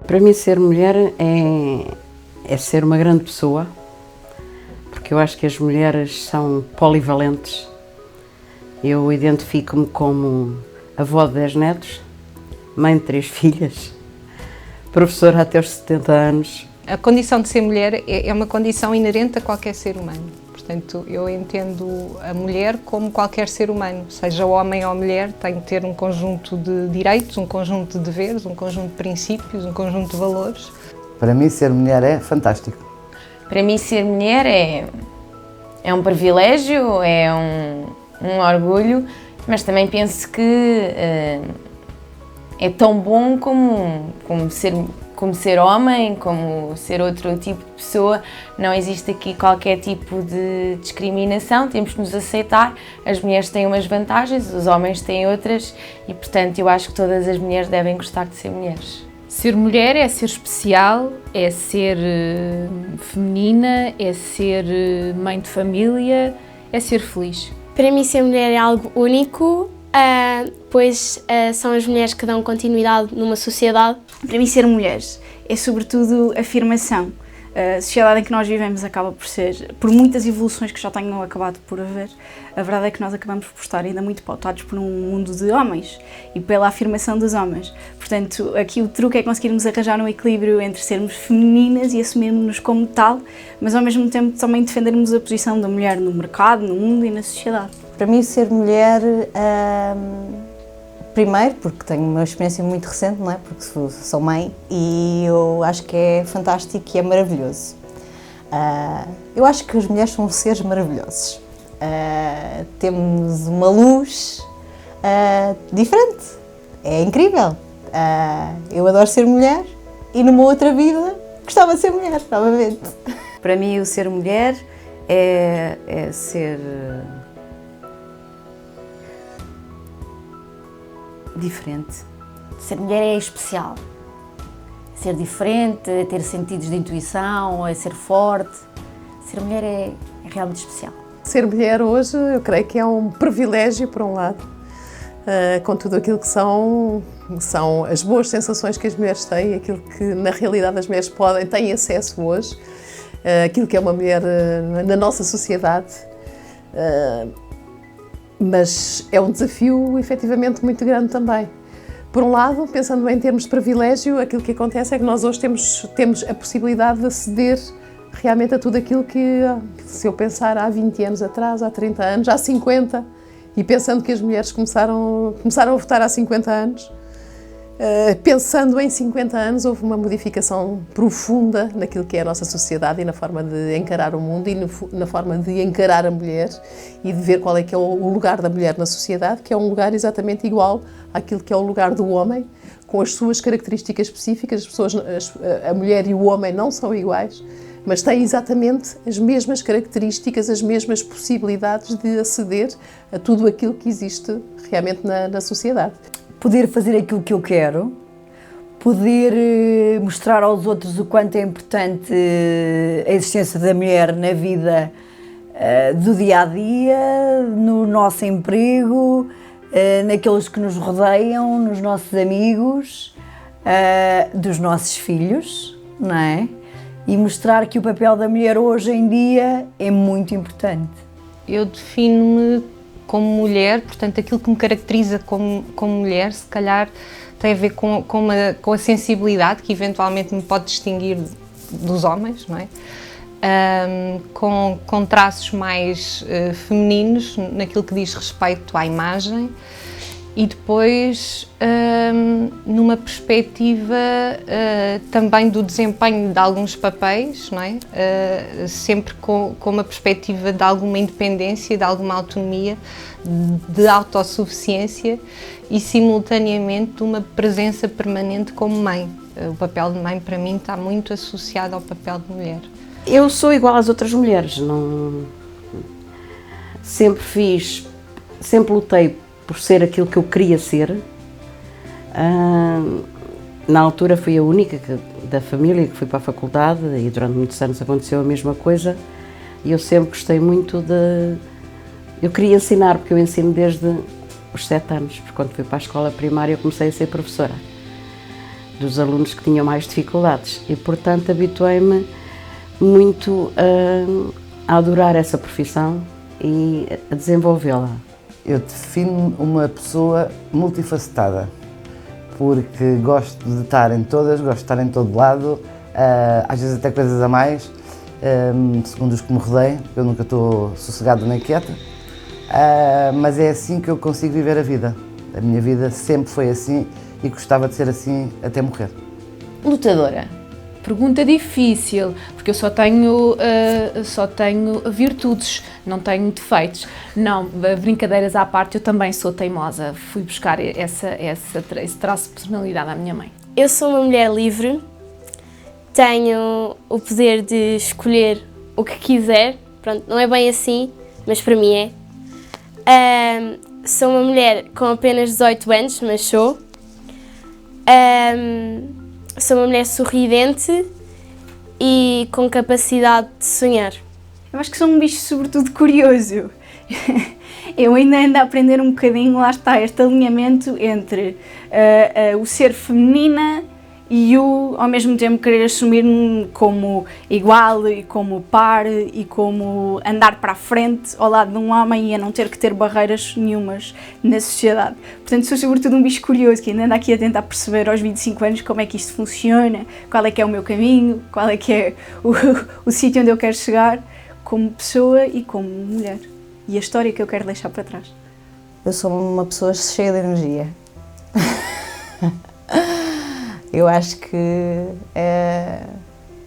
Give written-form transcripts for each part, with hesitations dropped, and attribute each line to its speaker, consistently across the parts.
Speaker 1: Para mim ser mulher é ser uma grande pessoa, porque eu acho que as mulheres são polivalentes. Eu identifico-me como avó de 10 netos, mãe de 3 filhas, professora até aos 70 anos.
Speaker 2: A condição de ser mulher é uma condição inerente a qualquer ser humano. Portanto, eu entendo a mulher como qualquer ser humano, seja homem ou mulher, tem que ter um conjunto de direitos, um conjunto de deveres, um conjunto de princípios, um conjunto de valores.
Speaker 3: Para mim, ser mulher é fantástico.
Speaker 4: Para mim, ser mulher é um privilégio, é um orgulho, mas também penso que é tão bom como ser homem, como ser outro tipo de pessoa. Não existe aqui qualquer tipo de discriminação, temos que nos aceitar. As mulheres têm umas vantagens, os homens têm outras e, portanto, eu acho que todas as mulheres devem gostar de ser mulheres.
Speaker 5: Ser mulher é ser especial, é ser feminina, é ser mãe de família, é ser feliz.
Speaker 6: Para mim, ser mulher é algo único, pois são as mulheres que dão continuidade numa sociedade.
Speaker 7: Para mim, ser mulheres é sobretudo afirmação. A sociedade em que nós vivemos acaba por muitas evoluções que já tenham acabado por haver, a verdade é que nós acabamos por estar ainda muito pautados por um mundo de homens e pela afirmação dos homens. Portanto, aqui o truque é conseguirmos arranjar um equilíbrio entre sermos femininas e assumirmos-nos como tal, mas ao mesmo tempo também defendermos a posição da mulher no mercado, no mundo e na sociedade.
Speaker 8: Para mim, ser mulher, primeiro, porque tenho uma experiência muito recente, não é? Porque sou mãe e eu acho que é fantástico e é maravilhoso. Eu acho que as mulheres são seres maravilhosos. Temos uma luz diferente, é incrível. Eu adoro ser mulher e numa outra vida gostava de ser mulher, novamente.
Speaker 9: Para mim, o ser mulher é ser diferente.
Speaker 10: Ser mulher é especial. Ser diferente, é ter sentidos de intuição, é ser forte. Ser mulher é realmente especial.
Speaker 11: Ser mulher hoje, eu creio que é um privilégio, por um lado, com tudo aquilo que são as boas sensações que as mulheres têm, aquilo que na realidade as mulheres têm acesso hoje, aquilo que é uma mulher na nossa sociedade. Mas é um desafio efetivamente muito grande também. Por um lado, pensando em termos de privilégio, aquilo que acontece é que nós hoje temos a possibilidade de aceder realmente a tudo aquilo que, se eu pensar há 20 anos atrás, há 30 anos, há 50, e pensando que as mulheres começaram a votar há 50 anos, pensando em 50 anos, houve uma modificação profunda naquilo que é a nossa sociedade e na forma de encarar o mundo e na forma de encarar a mulher e de ver qual é que é o lugar da mulher na sociedade, que é um lugar exatamente igual àquilo que é o lugar do homem, com as suas características específicas. A mulher e o homem não são iguais, mas têm exatamente as mesmas características, as mesmas possibilidades de aceder a tudo aquilo que existe realmente na sociedade.
Speaker 12: Poder fazer aquilo que eu quero, poder mostrar aos outros o quanto é importante a existência da mulher na vida do dia-a-dia, no nosso emprego, naqueles que nos rodeiam, nos nossos amigos, dos nossos filhos, não é? E mostrar que o papel da mulher hoje em dia é muito importante.
Speaker 2: Eu defino-me como mulher, portanto, aquilo que me caracteriza como mulher, se calhar tem a ver com a sensibilidade que eventualmente me pode distinguir dos homens, não é? Com traços mais femininos naquilo que diz respeito à imagem e depois numa perspectiva também do desempenho de alguns papéis, não é? Sempre com uma perspectiva de alguma independência, de alguma autonomia, de autossuficiência e simultaneamente de uma presença permanente como mãe. O papel de mãe para mim está muito associado ao papel de mulher.
Speaker 1: Eu sou igual às outras mulheres, sempre lutei por ser aquilo que eu queria ser. Na altura fui a única da família que fui para a faculdade e durante muitos anos aconteceu a mesma coisa e eu sempre gostei muito eu queria ensinar, porque eu ensino desde os 7 anos, porque quando fui para a escola primária eu comecei a ser professora. dos alunos que tinham mais dificuldades e, portanto, habituei-me muito a adorar essa profissão e a desenvolvê-la.
Speaker 3: Eu defino uma pessoa multifacetada, porque gosto de estar em todas, gosto de estar em todo lado, às vezes até coisas a mais, segundo os que me rodeiam, eu nunca estou sossegado nem quieta, mas é assim que eu consigo viver a vida. A minha vida sempre foi assim e gostava de ser assim até morrer.
Speaker 4: Lutadora.
Speaker 5: Pergunta difícil, porque eu só tenho virtudes, não tenho defeitos. Não, brincadeiras à parte, eu também sou teimosa. Fui buscar esse traço de personalidade à minha mãe.
Speaker 6: Eu sou uma mulher livre, tenho o poder de escolher o que quiser. Pronto, não é bem assim, mas para mim é. Sou uma mulher com apenas 18 anos, mas sou. Sou uma mulher sorridente e com capacidade de sonhar.
Speaker 7: Eu acho que sou um bicho sobretudo curioso. Eu ainda ando a aprender um bocadinho, lá está, este alinhamento entre o ser feminina e o, ao mesmo tempo, querer assumir-me como igual e como par e como andar para a frente ao lado de um homem e a não ter que ter barreiras nenhumas na sociedade. Portanto, sou sobretudo um bicho curioso que ainda anda aqui a tentar perceber aos 25 anos como é que isto funciona, qual é que é o meu caminho, qual é que é o sítio onde eu quero chegar como pessoa e como mulher e a história que eu quero deixar para trás.
Speaker 8: Eu sou uma pessoa cheia de energia. Eu acho que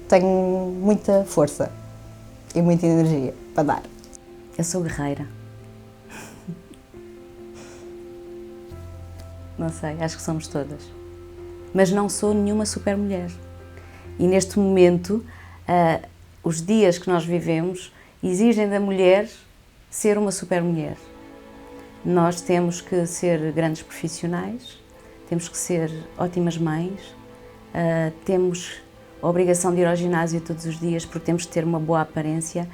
Speaker 8: tenho muita força e muita energia para dar.
Speaker 9: Eu sou guerreira. Não sei, acho que somos todas. Mas não sou nenhuma super mulher. E neste momento, os dias que nós vivemos exigem da mulher ser uma super mulher. Nós temos que ser grandes profissionais, temos que ser ótimas mães, temos a obrigação de ir ao ginásio todos os dias porque temos que ter uma boa aparência,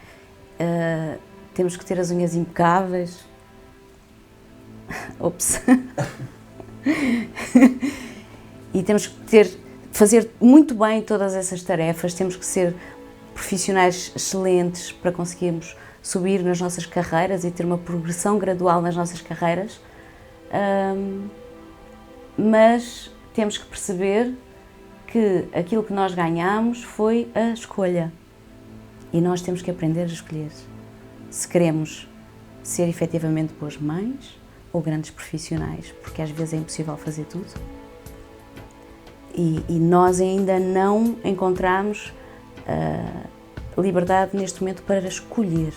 Speaker 9: temos que ter as unhas impecáveis. Ops! E temos que fazer muito bem todas essas tarefas, temos que ser profissionais excelentes para conseguirmos subir nas nossas carreiras e ter uma progressão gradual nas nossas carreiras, mas temos que perceber que aquilo que nós ganhamos foi a escolha e nós temos que aprender a escolher se queremos ser efetivamente boas mães ou grandes profissionais, porque às vezes é impossível fazer tudo e nós ainda não encontramos liberdade neste momento para escolher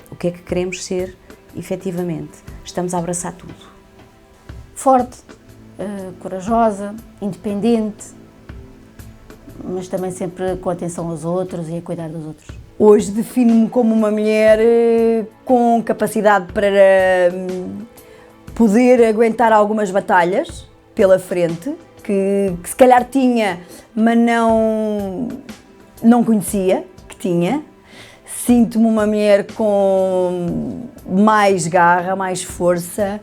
Speaker 9: o que é que queremos ser efetivamente. Estamos a abraçar tudo.
Speaker 10: Forte, corajosa, independente, mas também sempre com atenção aos outros e a cuidar dos outros.
Speaker 12: Hoje defino-me como uma mulher com capacidade para poder aguentar algumas batalhas pela frente, que se calhar tinha, mas não conhecia que tinha. Sinto-me uma mulher com mais garra, mais força,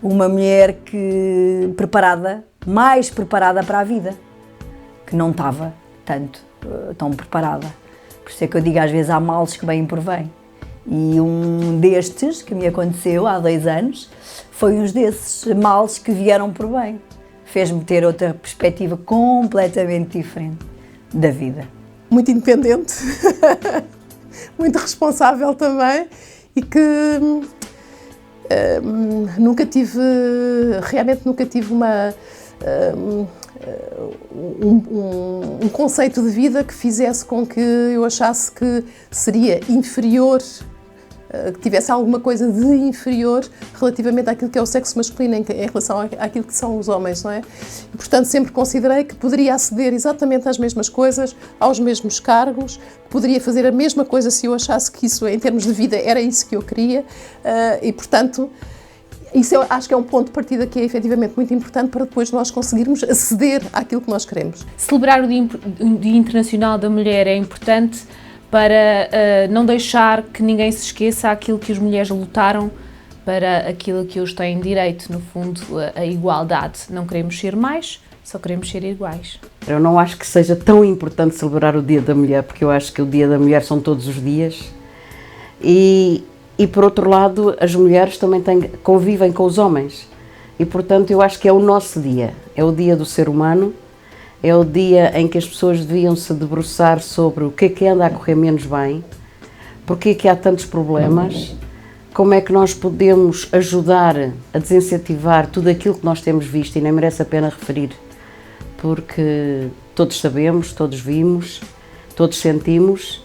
Speaker 12: uma mulher mais preparada para a vida, que não estava tão preparada. Por isso é que eu digo, às vezes há males que vêm por bem. E um destes, que me aconteceu há 2 anos, foi um desses males que vieram por bem. Fez-me ter outra perspectiva completamente diferente da vida.
Speaker 11: Muito independente, muito responsável também e que realmente nunca tive um conceito de vida que fizesse com que eu achasse que seria inferior, que tivesse alguma coisa de inferior relativamente àquilo que é o sexo masculino em relação àquilo que são os homens, não é? E, portanto, sempre considerei que poderia aceder exatamente às mesmas coisas, aos mesmos cargos, que poderia fazer a mesma coisa se eu achasse que isso, em termos de vida, era isso que eu queria e, portanto, isso eu acho que é um ponto de partida que é efetivamente muito importante para depois nós conseguirmos aceder àquilo que nós queremos.
Speaker 5: Celebrar o Dia Internacional da Mulher é importante para não deixar que ninguém se esqueça aquilo que as mulheres lutaram para aquilo que hoje têm direito, no fundo, a igualdade. Não queremos ser mais, só queremos ser iguais.
Speaker 1: Eu não acho que seja tão importante celebrar o Dia da Mulher, porque eu acho que o Dia da Mulher são todos os dias. E por outro lado, as mulheres também convivem com os homens. E, portanto, eu acho que é o nosso dia. É o dia do ser humano. É o dia em que as pessoas deviam se debruçar sobre o que anda a correr menos bem, porque é que há tantos problemas, como é que nós podemos ajudar a desincentivar tudo aquilo que nós temos visto, e nem merece a pena referir, porque todos sabemos, todos vimos, todos sentimos,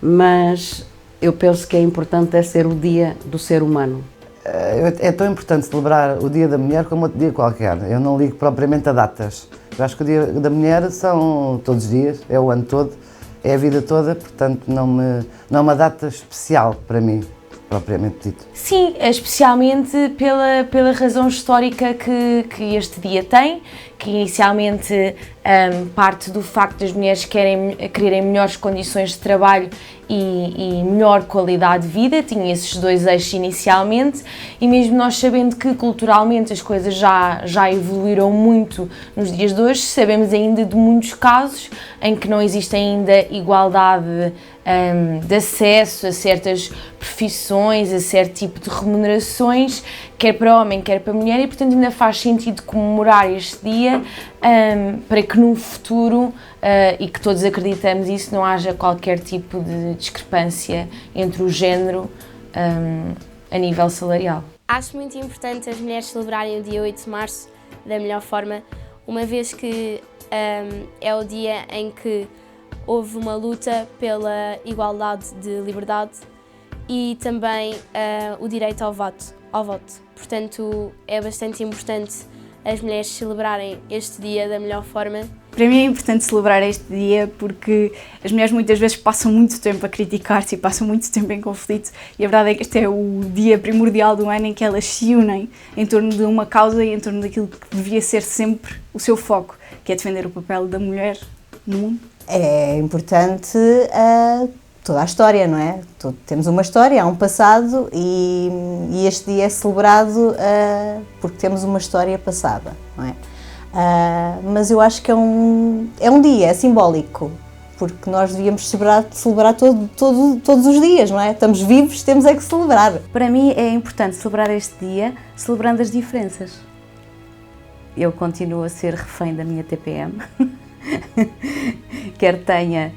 Speaker 1: mas eu penso que é importante ser o dia do ser humano.
Speaker 3: É tão importante celebrar o Dia da Mulher como outro dia qualquer. Eu não ligo propriamente a datas. Eu acho que o Dia da Mulher são todos os dias, é o ano todo, é a vida toda, portanto não é uma data especial para mim, propriamente dito.
Speaker 4: Sim, especialmente pela razão histórica que este dia tem, que inicialmente parte do facto das mulheres quererem melhores condições de trabalho e melhor qualidade de vida, tinha esses dois eixos inicialmente, e mesmo nós sabendo que culturalmente as coisas já evoluíram muito nos dias de hoje, sabemos ainda de muitos casos em que não existe ainda igualdade de acesso a certas profissões, a certo tipo de remunerações, quer para homem, quer para mulher, e portanto ainda faz sentido comemorar este dia para que no futuro, e que todos acreditamos isso, não haja qualquer tipo de discrepância entre o género a nível salarial.
Speaker 6: Acho muito importante as mulheres celebrarem o dia 8 de março da melhor forma, uma vez que é o dia em que houve uma luta pela igualdade de liberdade e também o direito ao voto. Portanto, é bastante importante as mulheres celebrarem este dia da melhor forma.
Speaker 7: Para mim é importante celebrar este dia porque as mulheres muitas vezes passam muito tempo a criticar-se e passam muito tempo em conflito, e a verdade é que este é o dia primordial do ano em que elas se unem em torno de uma causa e em torno daquilo que devia ser sempre o seu foco, que é defender o papel da mulher no mundo.
Speaker 8: É importante toda a história, não é? Temos uma história, há um passado e este dia é celebrado porque temos uma história passada, não é? Mas eu acho que é um dia, é simbólico, porque nós devíamos celebrar todos os dias, não é? Estamos vivos, temos é que celebrar.
Speaker 9: Para mim é importante celebrar este dia celebrando as diferenças. Eu continuo a ser refém da minha TPM, quer tenha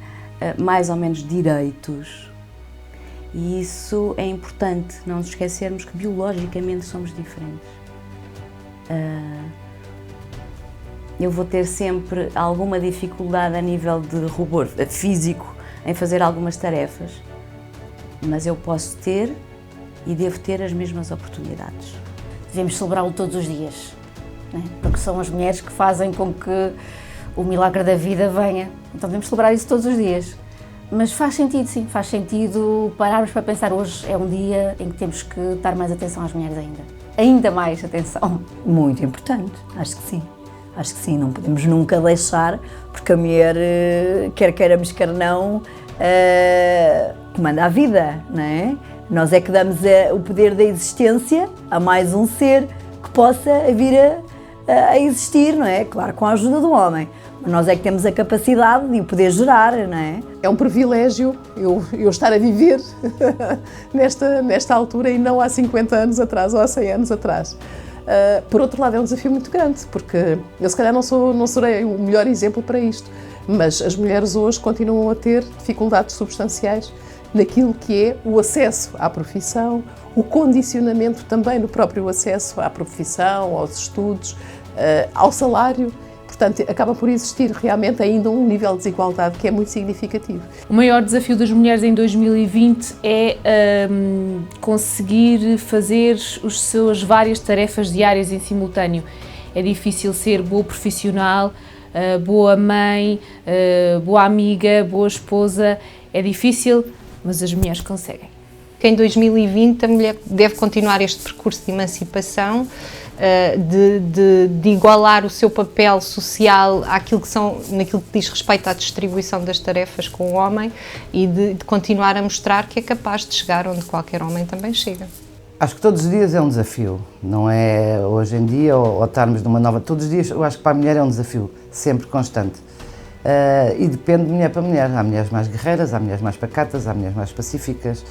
Speaker 9: mais ou menos direitos, e isso é importante, não nos esquecermos que biologicamente somos diferentes. Eu vou ter sempre alguma dificuldade a nível de rigor físico em fazer algumas tarefas, mas eu posso ter e devo ter as mesmas oportunidades.
Speaker 10: Devemos celebrá-lo todos os dias, né? Porque são as mulheres que fazem com que o milagre da vida venha. Então devemos celebrar isso todos os dias. Mas faz sentido, sim, faz sentido pararmos para pensar, hoje é um dia em que temos que dar mais atenção às mulheres ainda. Ainda mais atenção.
Speaker 12: Muito importante, acho que sim. Acho que sim, não podemos nunca deixar, porque a mulher, quer queiramos, quer não, comanda a vida, não é? Nós é que damos o poder da existência a mais um ser que possa vir a existir, não é? Claro, com a ajuda do homem. Mas nós é que temos a capacidade de o poder gerar, não é?
Speaker 11: É um privilégio eu estar a viver nesta altura e não há 50 anos atrás ou há 100 anos atrás. Por outro lado, é um desafio muito grande, porque eu se calhar não serei o melhor exemplo para isto, mas as mulheres hoje continuam a ter dificuldades substanciais naquilo que é o acesso à profissão, o condicionamento também no próprio acesso à profissão, aos estudos, ao salário. Portanto, acaba por existir realmente ainda um nível de desigualdade que é muito significativo.
Speaker 5: O maior desafio das mulheres em 2020 é conseguir fazer as suas várias tarefas diárias em simultâneo. É difícil ser boa profissional, boa mãe, boa amiga, boa esposa. É difícil, mas as mulheres conseguem.
Speaker 2: Em 2020 a mulher deve continuar este percurso de emancipação, de igualar o seu papel social naquilo que diz respeito à distribuição das tarefas com o homem, e de continuar a mostrar que é capaz de chegar onde qualquer homem também chega.
Speaker 3: Acho que todos os dias é um desafio, não é hoje em dia ou estarmos numa nova... Todos os dias eu acho que para a mulher é um desafio, sempre constante. E depende de mulher para mulher. Há mulheres mais guerreiras, há mulheres mais pacatas, há mulheres mais pacíficas.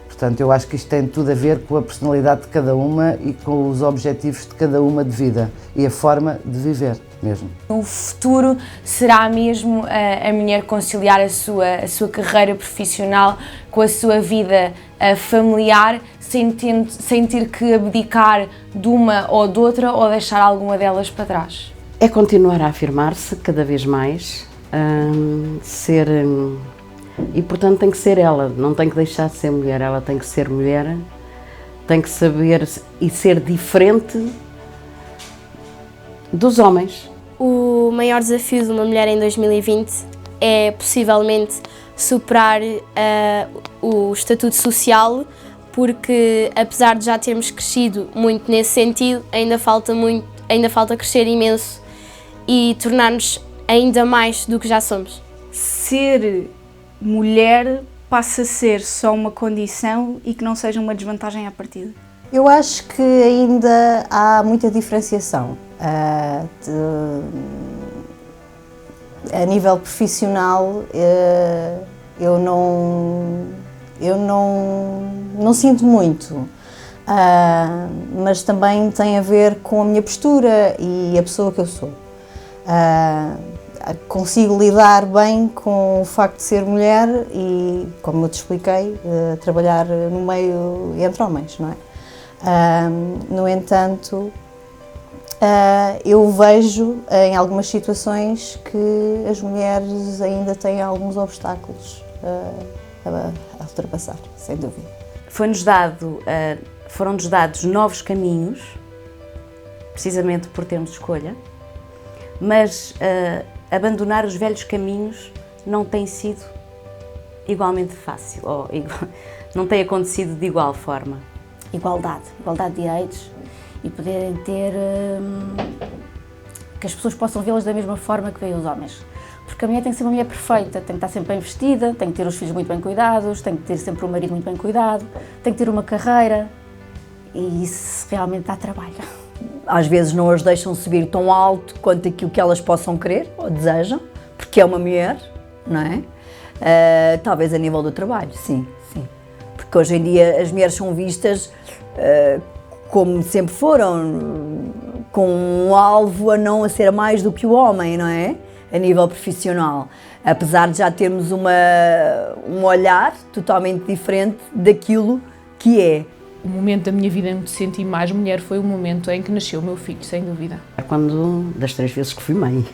Speaker 3: Portanto, eu acho que isto tem tudo a ver com a personalidade de cada uma e com os objetivos de cada uma de vida e a forma de viver mesmo.
Speaker 4: No futuro, será mesmo a mulher conciliar a sua carreira profissional com a sua vida familiar, sem ter que abdicar de uma ou de outra ou deixar alguma delas para trás?
Speaker 1: É continuar a afirmar-se cada vez mais, e portanto tem que ser ela, não tem que deixar de ser mulher, ela tem que ser mulher, tem que saber e ser diferente dos homens.
Speaker 6: O maior desafio de uma mulher em 2020 é possivelmente superar o estatuto social, porque apesar de já termos crescido muito nesse sentido, ainda falta crescer imenso e tornar-nos ainda mais do que já somos.
Speaker 7: Ser mulher passa a ser só uma condição e que não seja uma desvantagem à partida.
Speaker 8: Eu acho que ainda há muita diferenciação. A nível profissional, eu não sinto muito, mas também tem a ver com a minha postura e a pessoa que eu sou. Consigo lidar bem com o facto de ser mulher e, como eu te expliquei, trabalhar no meio entre homens, não é? No entanto, eu vejo em algumas situações que as mulheres ainda têm alguns obstáculos a ultrapassar, sem dúvida.
Speaker 9: Foram-nos dados novos caminhos, precisamente por termos escolha, mas abandonar os velhos caminhos não tem sido igualmente fácil, ou não tem acontecido de igual forma.
Speaker 10: Igualdade de direitos e poderem ter, que as pessoas possam vê-las da mesma forma que veem os homens. Porque a mulher tem que ser uma mulher perfeita, tem que estar sempre bem vestida, tem que ter os filhos muito bem cuidados, tem que ter sempre o marido muito bem cuidado, tem que ter uma carreira e isso realmente dá trabalho.
Speaker 12: Às vezes não as deixam subir tão alto quanto aquilo que elas possam querer ou desejam, porque é uma mulher, não é? Talvez a nível do trabalho, sim. Porque hoje em dia as mulheres são vistas como sempre foram, com um alvo a não ser mais do que o homem, não é? A nível profissional. Apesar de já termos um olhar totalmente diferente daquilo que é.
Speaker 5: O momento da minha vida em que me senti mais mulher foi o momento em que nasceu o meu filho, sem dúvida.
Speaker 1: Das 3 vezes que fui mãe.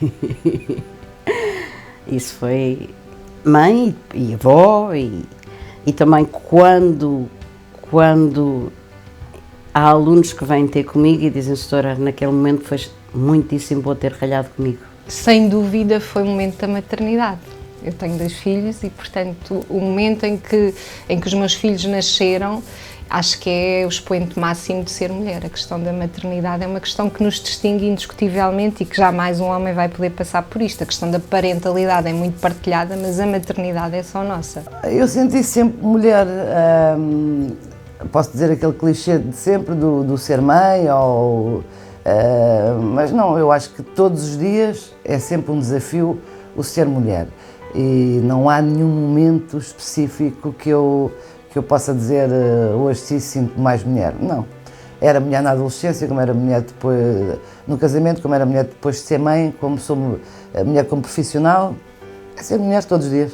Speaker 1: Isso foi mãe e avó e também quando há alunos que vêm ter comigo e dizem, doutora, naquele momento foi muitíssimo bom ter ralhado comigo.
Speaker 2: Sem dúvida foi o momento da maternidade. Eu tenho 2 filhos e, portanto, o momento em que os meus filhos nasceram, acho que é o expoente máximo de ser mulher. A questão da maternidade é uma questão que nos distingue indiscutivelmente e que jamais um homem vai poder passar por isto. A questão da parentalidade é muito partilhada, mas a maternidade é só nossa.
Speaker 3: Eu senti sempre mulher, posso dizer aquele clichê de sempre do ser mãe, mas não, eu acho que todos os dias é sempre um desafio o ser mulher e não há nenhum momento específico que eu possa dizer hoje sim sinto mais mulher. Não. Era mulher na adolescência, como era mulher depois no casamento, como era mulher depois de ser mãe, como sou mulher como profissional. É ser mulher todos os dias.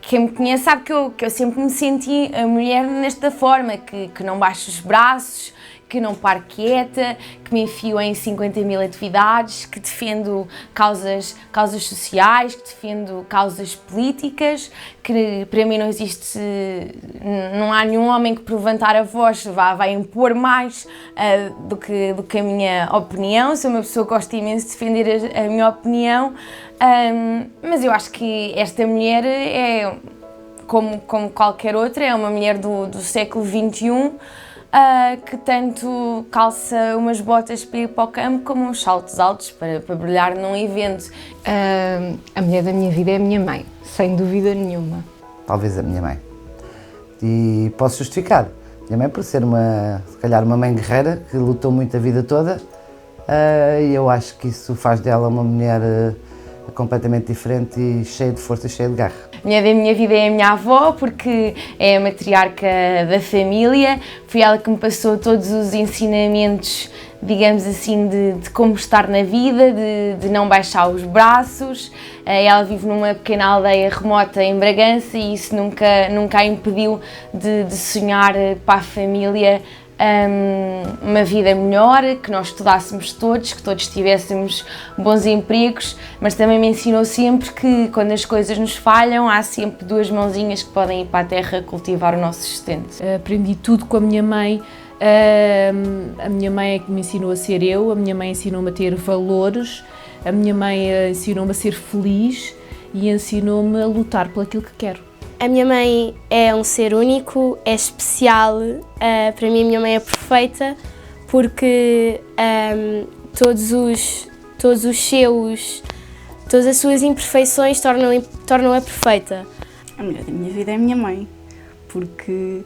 Speaker 4: Quem me conhece sabe que eu sempre me senti a mulher nesta forma, que não baixo os braços, que não paro quieta, que me enfio em 50.000 atividades, que defendo causas sociais, que defendo causas políticas, que para mim não há nenhum homem que por levantar a voz vai impor mais do que a minha opinião. Sou uma pessoa que gosta imenso de defender a minha opinião, mas eu acho que esta mulher é, como qualquer outra, é uma mulher do século XXI, que tanto calça umas botas para ir para o campo como uns saltos altos para brilhar num evento.
Speaker 2: A mulher da minha vida é a minha mãe, sem dúvida nenhuma.
Speaker 3: Talvez a minha mãe. E posso justificar. Minha mãe, por ser se calhar uma mãe guerreira, que lutou muito a vida toda, e eu acho que isso faz dela uma mulher completamente diferente e cheia de força e cheia de garra.
Speaker 4: A mulher da minha vida é a minha avó, porque é a matriarca da família, foi ela que me passou todos os ensinamentos, digamos assim, de como estar na vida, de não baixar os braços. Ela vive numa pequena aldeia remota em Bragança e isso nunca a impediu de sonhar para a família uma vida melhor, que nós estudássemos todos, que todos tivéssemos bons empregos, mas também me ensinou sempre que quando as coisas nos falham, há sempre duas mãozinhas que podem ir para a terra cultivar o nosso sustento.
Speaker 5: Aprendi tudo com a minha mãe. A minha mãe é que me ensinou a ser eu, a minha mãe ensinou-me a ter valores, a minha mãe ensinou-me a ser feliz e ensinou-me a lutar por aquilo que quero.
Speaker 6: A minha mãe é um ser único, é especial, para mim a minha mãe é perfeita porque todas as suas imperfeições tornam-a perfeita.
Speaker 7: A mulher da minha vida é a minha mãe, porque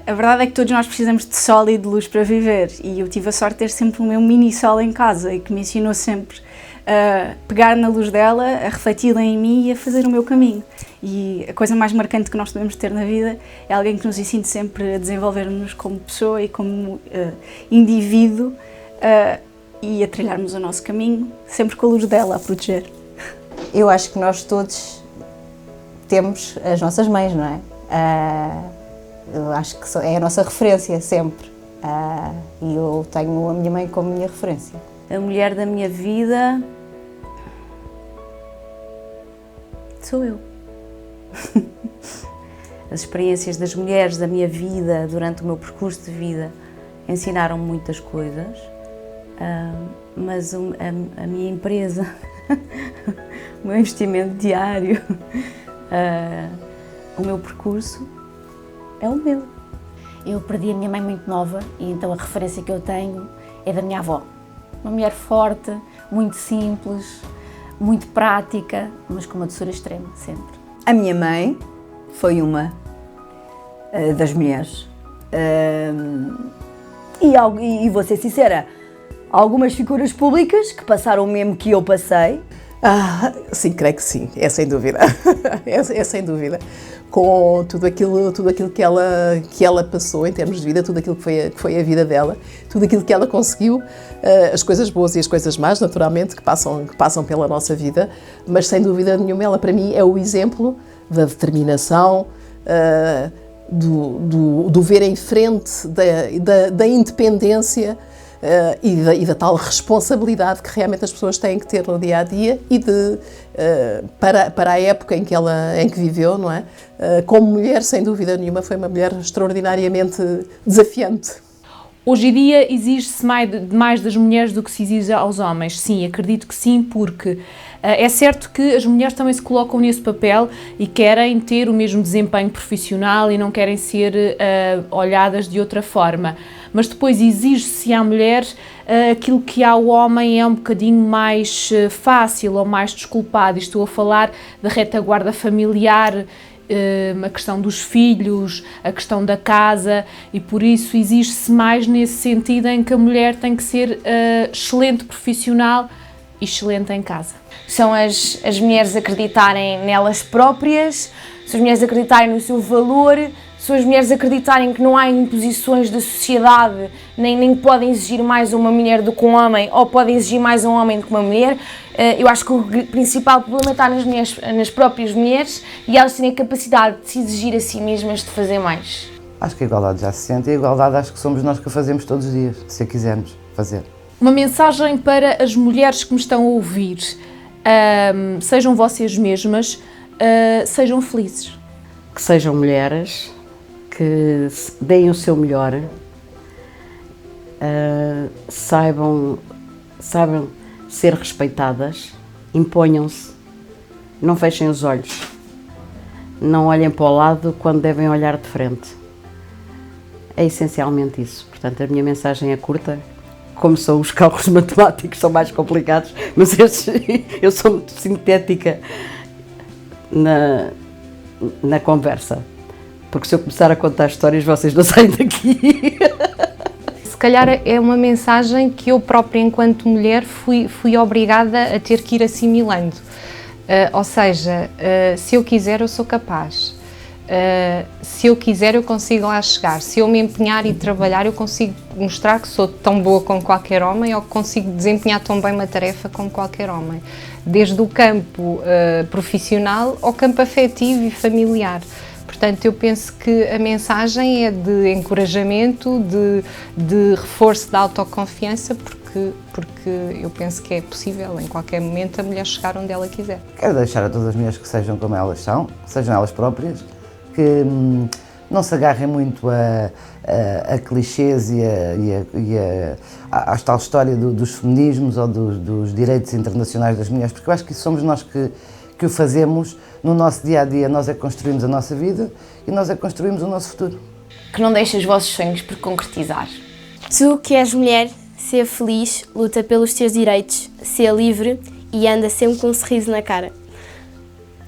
Speaker 7: a verdade é que todos nós precisamos de sol e de luz para viver e eu tive a sorte de ter sempre o meu mini sol em casa e que me ensinou sempre a pegar na luz dela, a refleti-la em mim e a fazer o meu caminho. E a coisa mais marcante que nós podemos ter na vida é alguém que nos ensine sempre a desenvolver-nos como pessoa e como indivíduo e a trilharmos o nosso caminho, sempre com a luz dela a proteger.
Speaker 8: Eu acho que nós todos temos as nossas mães, não é? Eu acho que é a nossa referência sempre. E eu tenho a minha mãe como minha referência.
Speaker 9: A mulher da minha vida sou eu. As experiências das mulheres da minha vida, durante o meu percurso de vida, ensinaram muitas coisas, mas a minha empresa, o meu investimento diário, o meu percurso é o meu.
Speaker 10: Eu perdi a minha mãe muito nova e então a referência que eu tenho é da minha avó. Uma mulher forte, muito simples, muito prática, mas com uma doçura extrema, sempre.
Speaker 12: A minha mãe foi uma das mulheres. E vou ser sincera, algumas figuras públicas que passaram o mesmo que eu passei.
Speaker 11: Sim, creio que sim, é sem dúvida. é sem dúvida. Com tudo aquilo que ela passou em termos de vida, tudo aquilo que foi a vida dela, tudo aquilo que ela conseguiu, as coisas boas e as coisas más, naturalmente, que passam pela nossa vida, mas sem dúvida nenhuma ela para mim é o exemplo da determinação, do ver em frente, da independência e da tal responsabilidade que realmente as pessoas têm que ter no dia-a-dia e para a época em que viveu, não é? Como mulher, sem dúvida nenhuma, foi uma mulher extraordinariamente desafiante.
Speaker 5: Hoje em dia exige-se mais das mulheres do que se exige aos homens. Sim, acredito que sim, porque é certo que as mulheres também se colocam nesse papel e querem ter o mesmo desempenho profissional e não querem ser olhadas de outra forma. Mas depois exige-se à mulher aquilo que ao homem é um bocadinho mais fácil ou mais desculpado. Estou a falar da retaguarda familiar, a questão dos filhos, a questão da casa e por isso exige-se mais nesse sentido em que a mulher tem que ser excelente profissional e excelente em casa.
Speaker 4: São as mulheres acreditarem nelas próprias, são as mulheres acreditarem no seu valor, são as mulheres acreditarem que não há imposições da sociedade, nem podem exigir mais a uma mulher do que um homem, ou podem exigir mais a um homem do que uma mulher. Eu acho que o principal problema está nas próprias mulheres e elas têm a capacidade de se exigir a si mesmas de fazer mais.
Speaker 3: Acho que a igualdade já se sente e a igualdade acho que somos nós que a fazemos todos os dias, se a quisermos fazer.
Speaker 5: Uma mensagem para as mulheres que me estão a ouvir. Sejam vocês mesmas, sejam felizes.
Speaker 1: Que sejam mulheres, que deem o seu melhor, saibam ser respeitadas, imponham-se, não fechem os olhos, não olhem para o lado quando devem olhar de frente. É essencialmente isso. Portanto, a minha mensagem é curta. Como são os cálculos matemáticos, são mais complicados, mas eu sou muito sintética na conversa. porque se eu começar a contar histórias vocês não saem daqui.
Speaker 2: Se calhar é uma mensagem que eu própria, enquanto mulher, fui obrigada a ter que ir assimilando. Ou seja, se eu quiser, eu sou capaz. Se eu quiser, eu consigo lá chegar. Se eu me empenhar e trabalhar, eu consigo mostrar que sou tão boa como qualquer homem ou que consigo desempenhar tão bem uma tarefa como qualquer homem. Desde o campo profissional ao campo afetivo e familiar. Portanto, eu penso que a mensagem é de encorajamento, de reforço da autoconfiança, porque eu penso que é possível, em qualquer momento, a mulher chegar onde ela quiser.
Speaker 3: Quero deixar a todas as mulheres que sejam como elas são, sejam elas próprias, que não se agarrem muito a clichês e à tal história dos feminismos ou dos direitos internacionais das mulheres, porque eu acho que somos nós que o fazemos no nosso dia-a-dia. Nós é que construímos a nossa vida e nós é que construímos o nosso futuro.
Speaker 4: Que não deixe os vossos sonhos por concretizar.
Speaker 6: Tu que és mulher, ser feliz, luta pelos teus direitos, ser livre e anda sempre com um sorriso na cara.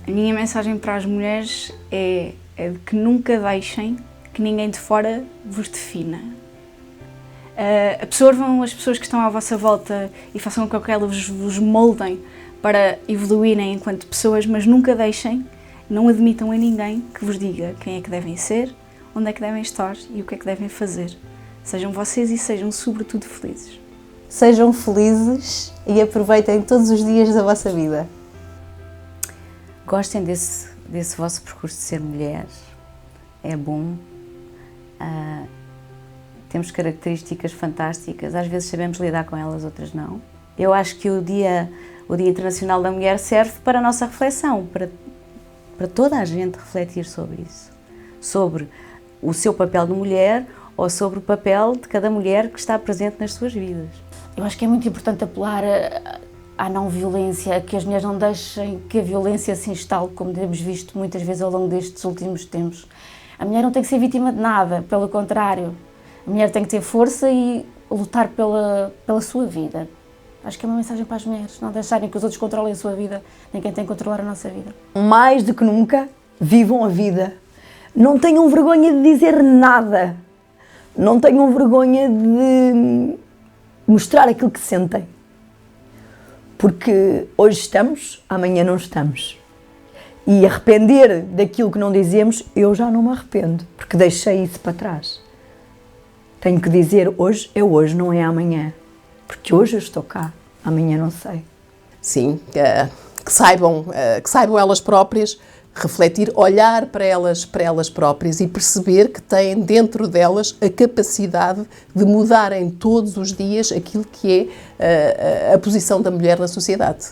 Speaker 7: A minha mensagem para as mulheres é de que nunca deixem que ninguém de fora vos defina. Absorvam as pessoas que estão à vossa volta e façam com que elas vos moldem para evoluírem enquanto pessoas, mas nunca deixem, não admitam a ninguém que vos diga quem é que devem ser, onde é que devem estar e o que é que devem fazer. Sejam vocês e sejam sobretudo felizes.
Speaker 8: Sejam felizes e aproveitem todos os dias da vossa vida.
Speaker 9: Gostem desse vosso percurso de ser mulher, é bom. Temos características fantásticas, às vezes sabemos lidar com elas, outras não. Eu acho que o Dia Internacional da Mulher serve para a nossa reflexão, para toda a gente refletir sobre isso, sobre o seu papel de mulher ou sobre o papel de cada mulher que está presente nas suas vidas.
Speaker 10: Eu acho que é muito importante apelar à não violência, que as mulheres não deixem que a violência se instale, como temos visto muitas vezes ao longo destes últimos tempos. A mulher não tem que ser vítima de nada, pelo contrário. A mulher tem que ter força e lutar pela sua vida. Acho que é uma mensagem para as mulheres, não deixarem que os outros controlem a sua vida, nem quem tem que controlar a nossa vida.
Speaker 12: Mais do que nunca, vivam a vida. Não tenham vergonha de dizer nada. Não tenham vergonha de mostrar aquilo que sentem. Porque hoje estamos, amanhã não estamos. E arrepender daquilo que não dizemos, eu já não me arrependo, porque deixei isso para trás. Tenho que dizer hoje é hoje, não é amanhã. Porque hoje eu estou cá, amanhã não sei.
Speaker 11: Sim, que saibam elas próprias refletir, olhar para elas próprias e perceber que têm dentro delas a capacidade de mudarem todos os dias aquilo que é a posição da mulher na sociedade.